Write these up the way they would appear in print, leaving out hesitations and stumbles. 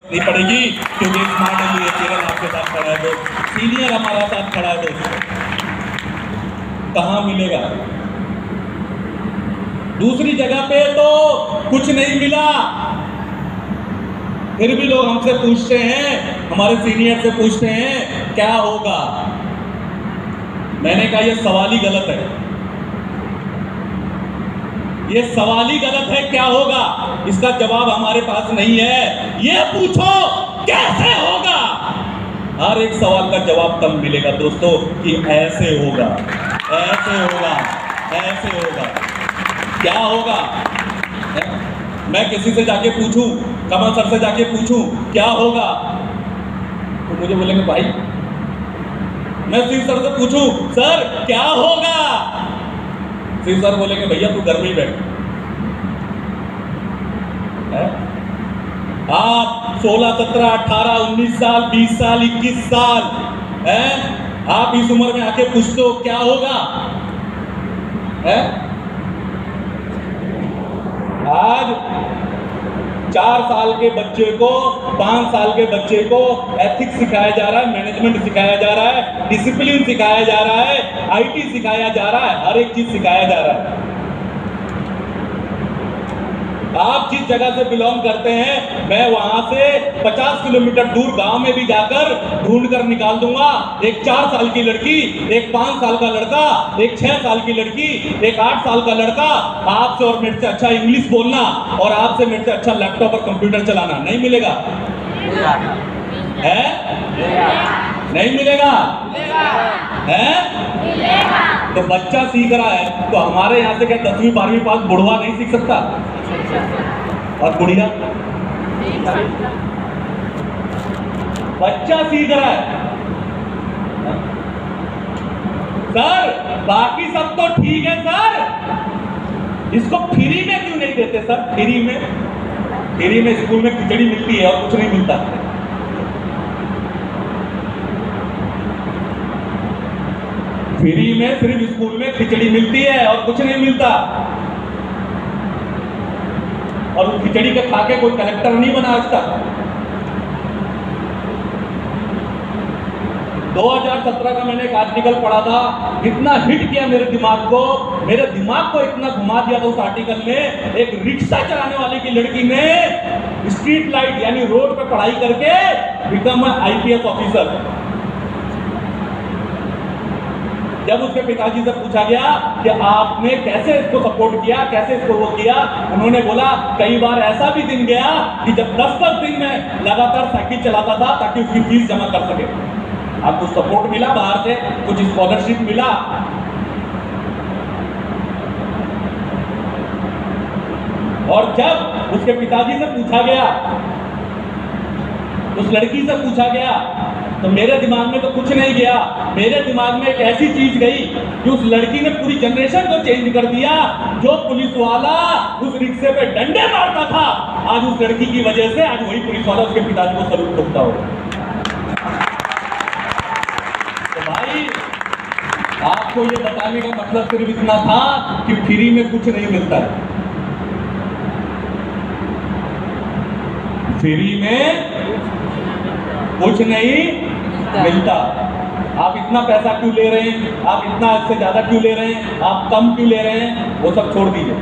नहीं पड़ेगी क्योंकि स्मार्टली केवल आपके साथ खड़ा है दोस्त, सीनियर हमारा साथ खड़ा है दोस्त। कहाँ मिलेगा? दूसरी जगह पे तो कुछ नहीं मिला, फिर भी लोग हमसे पूछते हैं, हमारे सीनियर से पूछते हैं क्या होगा। मैंने कहा यह सवाल ही गलत है, ये सवाल ही गलत है। क्या होगा इसका जवाब हमारे पास नहीं है। ये पूछो कैसे होगा, हर एक सवाल का जवाब तब मिलेगा दोस्तों कि ऐसे होगा, ऐसे होगा, ऐसे होगा। क्या होगा? मैं किसी से जाके पूछूं, कमल सर से जाके पूछूं क्या होगा, तो मुझे बोलेंगे भाई। मैं शिव सर से पूछूं सर क्या होगा, शिव सर बोलेंगे भैया तू घर में ही बैठ। आप 16, 17, 18, 19 साल, 20 साल, 21 साल हैं, आप इस उम्र में आके पूछते हो क्या होगा है? आज 4 साल के बच्चे को, 5 साल के बच्चे को एथिक्स सिखाया जा रहा है, मैनेजमेंट सिखाया जा रहा है, डिसिप्लिन सिखाया जा रहा है, आईटी सिखाया जा रहा है, हर एक चीज सिखाया जा रहा है। आप जिस जगह से बिलोंग करते हैं, मैं वहां से 50 किलोमीटर दूर गांव में भी जाकर ढूंढ कर निकाल दूंगा। एक 4 साल की लड़की, एक 5 साल का लड़का, एक 6 साल की लड़की, एक 8 साल का लड़का आपसे और मेरे से अच्छा इंग्लिश बोलना और आपसे मेरे से अच्छा लैपटॉप और कंप्यूटर चलाना नहीं मिलेगा है? नहीं मिलेगा है? तो बच्चा सीख रहा है, तो हमारे यहाँ से क्या 10वीं 12वीं पास बुढ़वा नहीं सीख सकता? और बुढ़िया? बच्चा सीख रहा है। सर बाकी सब तो ठीक है सर, इसको फ्री में क्यों नहीं देते सर? फ्री में स्कूल में खिचड़ी मिलती है और कुछ नहीं मिलता। फ्री में सिर्फ स्कूल में खिचड़ी मिलती है और कुछ नहीं मिलता। और उस खिचड़ी के खा के कोई कलेक्टर नहीं बना आज तक। 2017 का मैंने एक आर्टिकल पढ़ा था, इतना हिट किया मेरे दिमाग को इतना घुमा दिया था उस आर्टिकल में। एक रिक्शा चलाने वाले की लड़की ने स्ट्रीट लाइट यानी रोड पे पढ़ाई करके बिकम आईपीएस ऑफिसर। जब उसके पिताजी से पूछा गया कि आपने कैसे इसको सपोर्ट किया, कैसे इसको वो किया, उन्होंने बोला कई बार ऐसा भी दिन गया कि जब 10-10 दिन में लगातार साइकिल चलाता था ताकि उसकी फीस जमा कर सके। आपको सपोर्ट मिला बाहर से, कुछ स्कॉलरशिप मिला। और जब उसके पिताजी से पूछा गया, उस लड़की से पूछा गया, तो मेरे दिमाग में तो कुछ नहीं गया। मेरे दिमाग में एक ऐसी चीज गई कि उस लड़की ने पूरी जनरेशन को चेंज कर दिया। जो पुलिस वाला उस रिक्शे पे डंडे मारता था, आज उस लड़की की वजह से आज वही पुलिस वाला उसके पिताजी को सलूट ठोकता हो। तो भाई आपको ये बताने का मतलब सिर्फ इतना था कि फ्री में कुछ नहीं मिलता है। फ्री में कुछ नहीं मिलता। आप इतना पैसा क्यों ले रहे हैं, आप इतना इससे ज्यादा क्यों ले रहे हैं, आप कम क्यों ले रहे हैं, वो सब छोड़ दीजिए।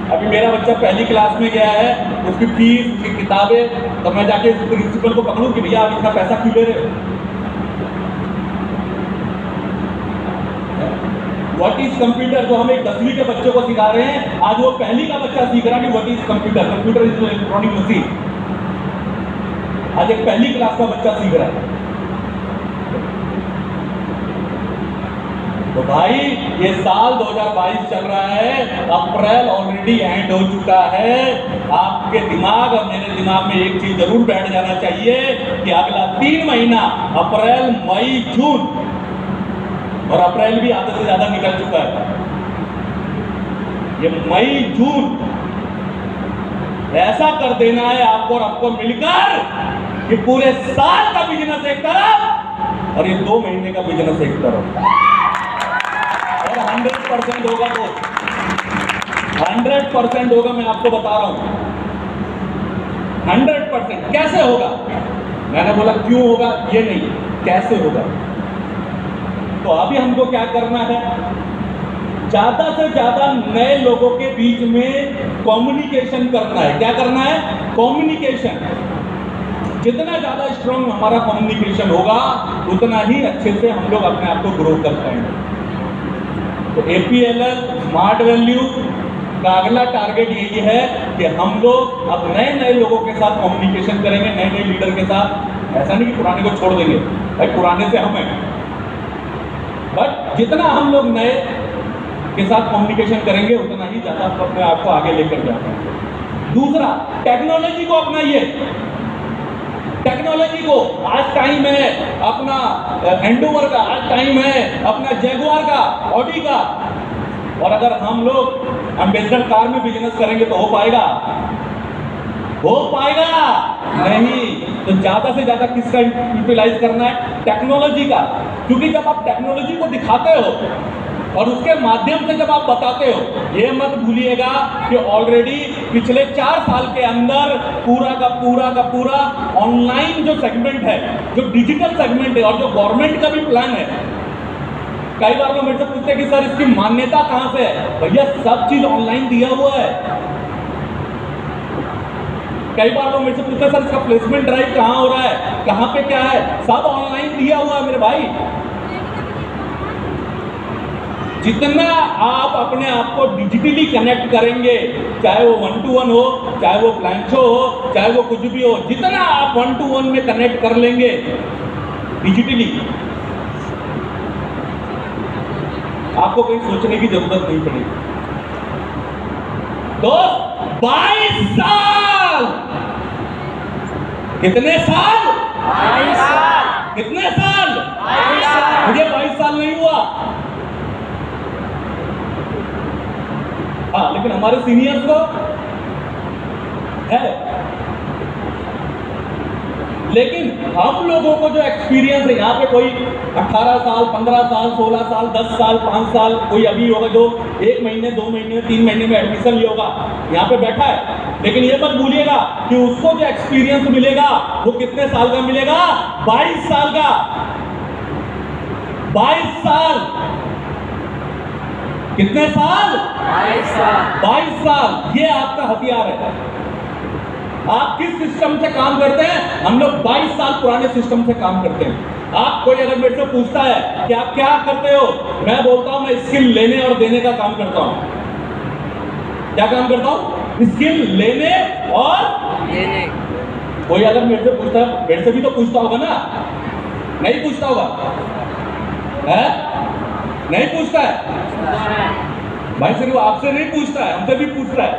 अभी मेरा बच्चा पहली क्लास में गया है, उसकी फीस, उसकी किताबें, तो मैं जाके प्रिंसिपल को पकड़ूं कि भैया आप इतना पैसा क्यों ले रहे हो? व्हाट इज कंप्यूटर, जो हम एक 10वीं के बच्चे को सिखा रहे हैं, आज वो पहली का बच्चा सीख रहा है कि what is computer. Computer is electronic machine. आज एक पहली क्लास का बच्चा सीख रहा है। तो भाई ये साल 2022 चल रहा है, अप्रैल ऑलरेडी एंड हो चुका है। आपके दिमाग और मेरे दिमाग में एक चीज जरूर बैठ जाना चाहिए कि अगला 3 महीना, अप्रैल, मई, जून, और अप्रैल भी आधे से ज्यादा निकल चुका है, ये मई जून ऐसा कर देना है आपको और आपको मिलकर कि पूरे साल का बिजनेस एक तरफ और ये 2 महीने का बिजनेस एक तरफ, और 100% होगा। तो 100% होगा, मैं आपको बता रहा हूं। 100%। कैसे होगा? मैंने बोला क्यों होगा ये नहीं, कैसे होगा। तो अभी हमको क्या करना है, ज्यादा से ज्यादा नए लोगों के बीच में कम्युनिकेशन करना है। क्या करना है? कम्युनिकेशन। जितना ज्यादा स्ट्रांग हमारा कम्युनिकेशन होगा उतना ही अच्छे से हम लोग अपने आप को ग्रो कर पाएंगे। तो APLL स्मार्ट वैल्यू का अगला टारगेट यही है कि हम लोग अब नए नए लोगों के साथ कम्युनिकेशन करेंगे, नए नए लीडर के साथ। ऐसा नहीं कि पुराने को छोड़ देंगे, भाई पुराने से हम हैं, बट जितना हम लोग नए के साथ कम्युनिकेशन करेंगे उतना ही ज्यादा अपने आप को आगे लेकर जा पाएंगे। दूसरा, टेक्नोलॉजी को अपनाइए। टेक्नोलॉजी को, आज टाइम है अपना एंडोवर का, आज टाइम है अपना जैगुआर का, ऑडी का। और अगर हम लोग एम्बेसडर कार में बिजनेस करेंगे तो हो पाएगा? हो पाएगा नहीं। तो ज्यादा से ज्यादा किसका यूटिलाइज करना है? टेक्नोलॉजी का। क्योंकि जब आप टेक्नोलॉजी को दिखाते हो और उसके माध्यम से जब आप बताते हो, ये मत भूलिएगा कि ऑलरेडी पिछले 4 साल के अंदर पूरा का पूरा ऑनलाइन जो सेगमेंट है, जो डिजिटल सेगमेंट है और जो गवर्नमेंट का भी प्लान है। कई बार लोग मेरे से पूछते हैं कि सर इसकी मान्यता कहां से है? भैया सब चीज ऑनलाइन दिया हुआ है। कई बार लोग मेरे से पूछते हैं सर इसका प्लेसमेंट ड्राइव कहां हो रहा है, कहां पे क्या है? सब ऑनलाइन दिया हुआ है मेरे भाई। जितना आप अपने आप को डिजिटली कनेक्ट करेंगे, चाहे वो 1 to 1 हो, चाहे वो ब्लैंक शो हो, चाहे वो कुछ भी हो, जितना आप 1 to 1 में कनेक्ट कर लेंगे डिजिटली, आपको कहीं सोचने की जरूरत नहीं पड़ेगी। तो 22 साल, कितने साल? 22 साल। कितने साल? 22 साल। मुझे 22 साल नहीं हुआ। हाँ, लेकिन हमारे सीनियर्स को है। लेकिन हम लोगों को जो एक्सपीरियंस है, यहाँ पे कोई 18 साल, 15 साल, 16 साल, 10 साल, 5 साल, कोई अभी होगा जो 1 महीने, 2 महीने, 3 महीने में एडमिशन लिया होगा, यहाँ पे बैठा है। लेकिन ये मत भूलिएगा कि उसको जो एक्सपीरियंस मिलेगा वो कितने साल का मिलेगा? 22 साल का। 22 साल। कितने साल? 22 साल। 22 साल। ये आपका हथियार है। आप किस सिस्टम से काम करते हैं? हम लोग 22 साल पुराने सिस्टम से काम करते हैं। आप कोई अगर मेरे से पूछता है कि आप क्या करते हो, मैं बोलता हूं मैं स्किल लेने और देने का काम करता हूं। क्या काम करता हूं? स्किल लेने और देने। कोई अगर मेरे से पूछता है, मेरे से भी तो पूछता होगा ना? नहीं पूछता होगा है? नहीं पूछता है भाई। सिर्फ आपसे नहीं पूछता है, हमसे भी पूछता है।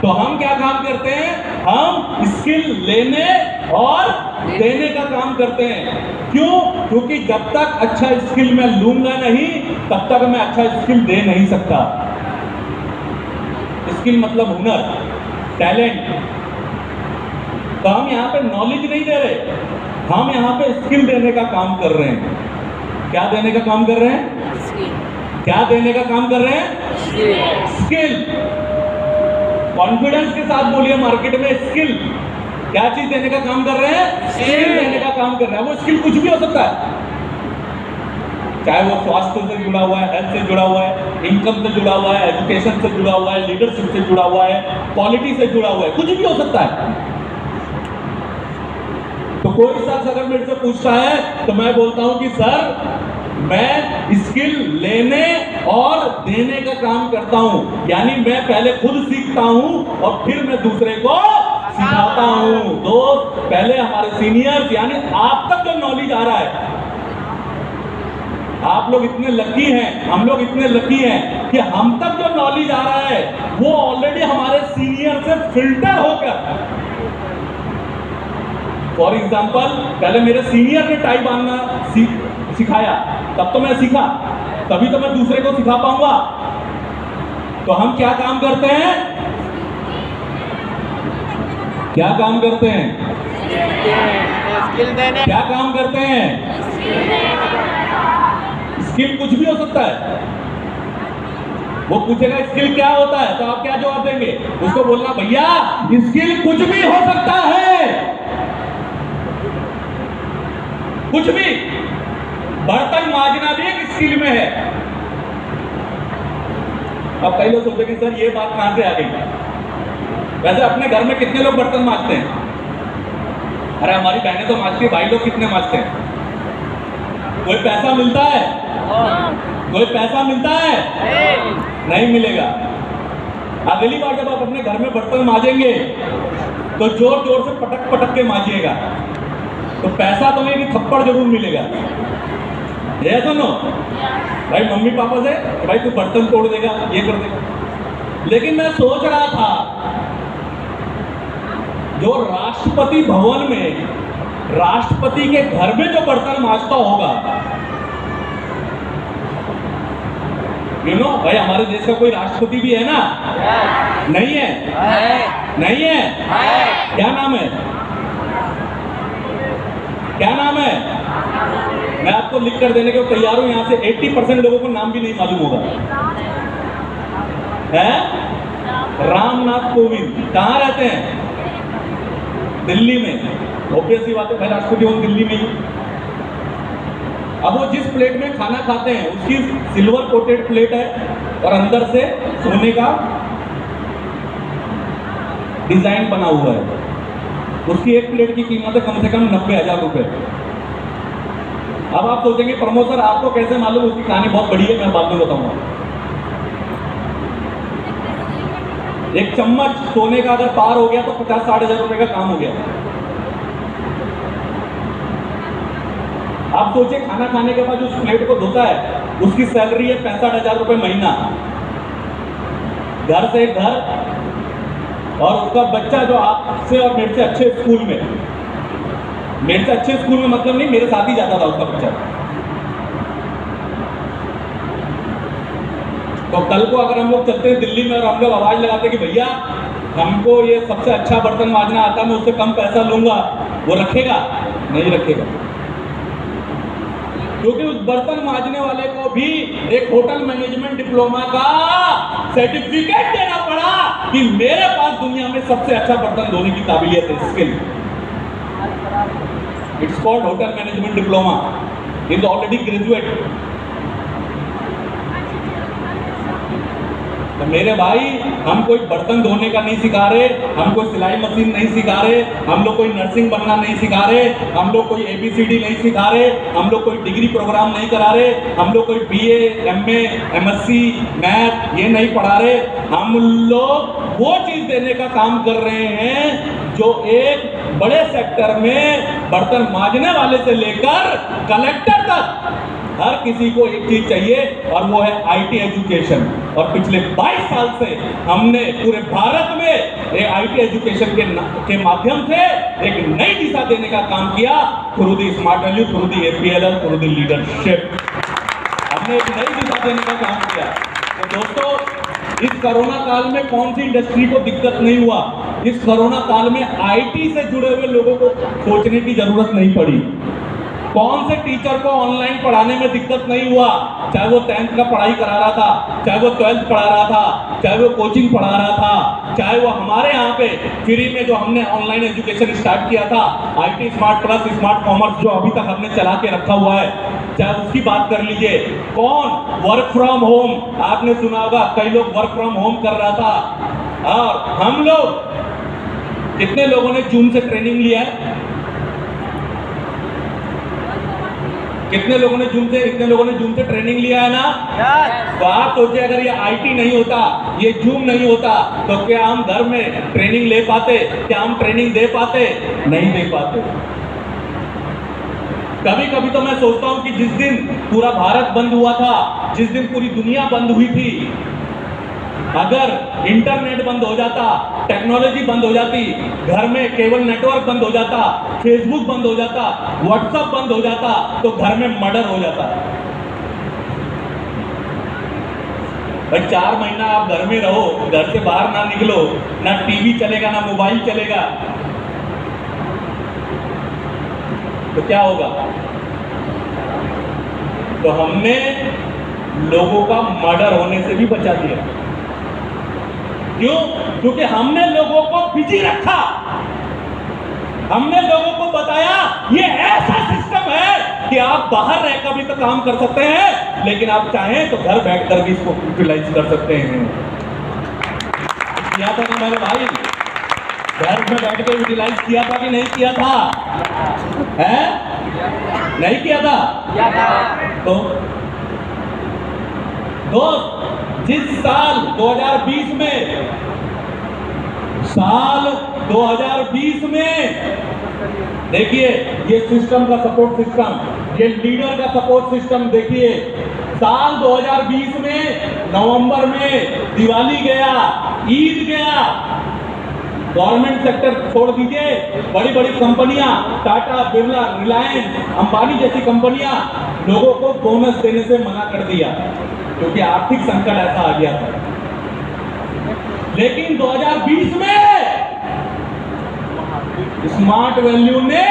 तो हम क्या काम करते हैं? हम स्किल लेने और देने का काम करते हैं। क्यों? क्योंकि जब तक अच्छा स्किल मैं लूंगा नहीं, तब तक मैं अच्छा स्किल दे नहीं सकता। स्किल मतलब हुनर, टैलेंट। तो हम यहाँ पे नॉलेज नहीं दे रहे, हम यहाँ पे स्किल देने का काम कर रहे हैं। क्या देने का काम कर रहे हैं? क्या देने का काम कर रहे हैं? स्किल। कॉन्फिडेंस के साथ बोलिए मार्केट में, स्किल। क्या चीज देने का काम कर रहे हैं? स्किल देने का काम कर रहे हैं। वो स्किल कुछ भी हो सकता है, चाहे वो स्वास्थ्य से जुड़ा हुआ है, हेल्थ से जुड़ा हुआ है, इनकम से जुड़ा हुआ है, एजुकेशन से जुड़ा हुआ है, लीडरशिप से जुड़ा हुआ है, क्वालिटी से जुड़ा हुआ है, कुछ भी हो सकता है। तो कोई शख्स अगर मेरे से पूछता है तो मैं बोलता हूं कि सर मैं स्किल लेने और देने का काम करता हूं। यानी मैं पहले खुद सीखता हूं और फिर मैं दूसरे को सिखाता हूं। दोस्त, पहले हमारे सीनियर्स यानी आप तक जो नॉलेज आ रहा है, आप लोग इतने लकी हैं, हम लोग इतने लकी हैं कि हम तक जो नॉलेज आ रहा है वो ऑलरेडी हमारे सीनियर से फिल्टर होकर। फॉर एग्जाम्पल, पहले मेरे सीनियर ने टाई बांधना सिखाया, तब तो मैं सीखा, तभी तो मैं दूसरे को सिखा पाऊंगा। तो हम क्या काम करते हैं? क्या काम करते हैं? स्किल देने। क्या काम करते हैं? स्किल कुछ भी हो सकता है। वो पूछेगा स्किल क्या होता है, तो आप क्या जवाब देंगे? उसको बोलना भैया स्किल कुछ भी हो सकता है, कुछ भी। बर्तन मांजना भी एक स्किल में है। अब कई लोग सोचेंगे सर ये बात कहां से आ गई? वैसे अपने घर में कितने लोग बर्तन मांजते हैं? अरे हमारी बहनें तो मांजती, भाई लोग कितने मांजते हैं? कोई पैसा मिलता है? कोई पैसा मिलता है? नहीं मिलेगा। अगली बार जब आप अपने घर में बर्तन मांजेंगे तो जोर जोर से पटक पटक के मांजिएगा, तो पैसा तो नहीं, थप्पड़ जरूर मिलेगा। ये सुनो भाई, मम्मी पापा से भाई तू बर्तन तोड़ देगा, ये कर देगा। लेकिन मैं सोच रहा था जो राष्ट्रपति भवन में राष्ट्रपति के घर में जो बर्तन मांजता होगा, भाई हमारे देश का कोई राष्ट्रपति भी है ना? नहीं है? नहीं है? क्या नाम है? क्या नाम है? मैं आपको लिख कर देने के तैयार हूं। यहां से 80% लोगों को नाम भी नहीं मालूम होगा। है रामनाथ कोविंद। कहां रहते हैं? दिल्ली में। ऑब्वियसली बात है, भाई राष्ट्रपति भवन दिल्ली में ही। अब वो जिस प्लेट में खाना खाते हैं उसकी सिल्वर कोटेड प्लेट है और अंदर से सोने का डिजाइन बना हुआ है। उसकी एक प्लेट की कीमत है कम से कम 90,000 रुपए। अब आप सोचेंगे प्रमोद सर आपको कैसे मालूम? उसकी कहानी बहुत बड़ी है, मैं बाद में बताऊंगा। एक चम्मच सोने का अगर पार हो गया तो 50-60 हजार रुपए का काम हो गया। आप सोचिए खाना खाने के बाद उस प्लेट को धोता है, उसकी सैलरी है 65,000 रुपए महीना। घर से घर, और उसका बच्चा जो आपसे और मेरे से अच्छे स्कूल में, मेरे से अच्छे स्कूल में मतलब नहीं, मेरे साथ ही जाता था उसका बच्चा। तो कल को अगर हम लोग चलते हैं दिल्ली में और हम लोग आवाज लगाते कि भैया हमको ये सबसे अच्छा बर्तन मांजना आता है, मैं उससे कम पैसा लूंगा, वो रखेगा? नहीं रखेगा। क्योंकि उस बर्तन मांजने वाले को भी एक होटल मैनेजमेंट डिप्लोमा का सर्टिफिकेट देना पड़ा कि मेरे पास दुनिया में सबसे अच्छा बर्तन धोने की काबिलियत है, skill. It's called hotel management diploma. Is already graduate. तो मेरे भाई हम कोई बर्तन धोने का नहीं सिखा रहे, हम कोई सिलाई मशीन नहीं सिखा रहे, हम लोग कोई नर्सिंग बनना नहीं सिखा रहे, हम लोग कोई ABCD नहीं सिखा रहे, हम लोग कोई डिग्री प्रोग्राम नहीं करा रहे, हम लोग कोई BA, MA, MSc, मैथ ये नहीं पढ़ा रहे। हम लोग वो चीज देने का काम कर रहे हैं जो एक बड़े सेक्टर में बर्तन मांजने वाले से लेकर कलेक्टर तक हर किसी को एक चीज चाहिए, और वो है IT एजुकेशन। और पिछले 22 साल से हमने पूरे भारत में IT एजुकेशन के माध्यम से एक नई दिशा देने का काम किया, through the smart value, through the APLL, through the leadership. हमने एक नई दिशा देने का काम किया। तो दोस्तों, इस कोरोना काल में कौन सी इंडस्ट्री को दिक्कत नहीं हुआ? इस कोरोना काल में IT से जुड़े हुए लोगों को सोचने की जरूरत नहीं पड़ी। कौन से टीचर को ऑनलाइन पढ़ाने में दिक्कत नहीं हुआ? चाहे वो 10th का पढ़ाई करा रहा था, चाहे वो 12th पढ़ा रहा था, चाहे वो कोचिंग पढ़ा रहा था, चाहे वो हमारे यहाँ पे फ्री में जो हमने ऑनलाइन एजुकेशन स्टार्ट किया था, IT smart plus, smart commerce जो अभी तक हमने चला के रखा हुआ है, चाहे उसकी बात कर लीजिए। कौन वर्क फ्रॉम होम, आपने सुना होगा कई लोग वर्क फ्रॉम होम कर रहा था, और हम लोग कितने लोगों ने जूम से ट्रेनिंग लिया है? कितने लोगों ने जूम से, इतने लोगों ने जूम से ट्रेनिंग लिया है ना? तो आप सोचिए अगर ये IT नहीं होता, ये जूम नहीं होता, तो क्या हम घर में ट्रेनिंग ले पाते? क्या हम ट्रेनिंग दे पाते? नहीं दे पाते। कभी कभी तो मैं सोचता हूं कि जिस दिन पूरा भारत बंद हुआ था, जिस दिन पूरी दुनिया बंद हुई थी, अगर इंटरनेट बंद हो जाता, टेक्नोलॉजी बंद हो जाती, घर में केबल नेटवर्क बंद हो जाता, फेसबुक बंद हो जाता, व्हाट्सएप बंद हो जाता, तो घर में मर्डर हो जाता। भाई 4 महीना आप घर में रहो, घर से बाहर ना निकलो, ना टीवी चलेगा, ना मोबाइल चलेगा, तो क्या होगा? तो हमने लोगों का मर्डर होने से भी बचा दिया। क्यों? क्योंकि हमने लोगों को बिजी रखा, हमने लोगों को बताया ये ऐसा सिस्टम है कि आप बाहर रहकर भी तो काम कर सकते हैं, लेकिन आप चाहें तो घर बैठकर भी इसको यूटिलाइज कर सकते हैं। किया था ना मेरे भाई, घर में बैठ के यूटिलाइज किया था कि नहीं किया था? है? नहीं किया था? तो दोस्त, जिस साल 2020 में, साल 2020 में देखिए ये सिस्टम का सपोर्ट सिस्टम, ये लीडर का सपोर्ट सिस्टम देखिए, साल 2020 में नवंबर में दिवाली गया, ईद गया, गवर्नमेंट सेक्टर छोड़ दीजिए, बड़ी बड़ी कंपनियां टाटा, बिरला, रिलायंस, अंबानी जैसी कंपनियां लोगों को बोनस देने से मना कर दिया क्योंकि आर्थिक संकट ऐसा आ गया था। लेकिन 2020 में स्मार्ट वैल्यू ने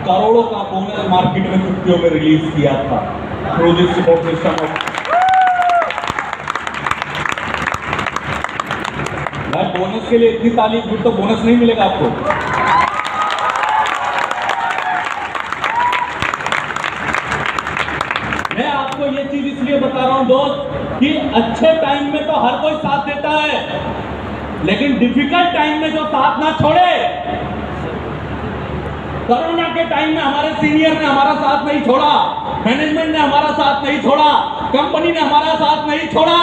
करोड़ों का बोनस मार्केट में चुटकियों में रिलीज किया था through this support system of. भाई बोनस के लिए इतनी तारीफ, फिर तो बोनस नहीं मिलेगा आपको। मैं आपको ये चीज इसलिए बता रहा हूं दोस्त कि अच्छे टाइम में तो हर कोई साथ देता है, लेकिन डिफिकल्ट टाइम में जो साथ ना छोड़े। कोरोना के टाइम में हमारे सीनियर ने हमारा साथ नहीं छोड़ा, मैनेजमेंट ने हमारा साथ नहीं छोड़ा, कंपनी ने हमारा साथ नहीं छोड़ा।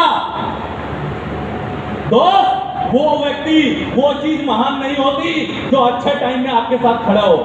दोस्त, वो व्यक्ति, वो चीज महान नहीं होती जो अच्छे टाइम में आपके साथ खड़ा हो।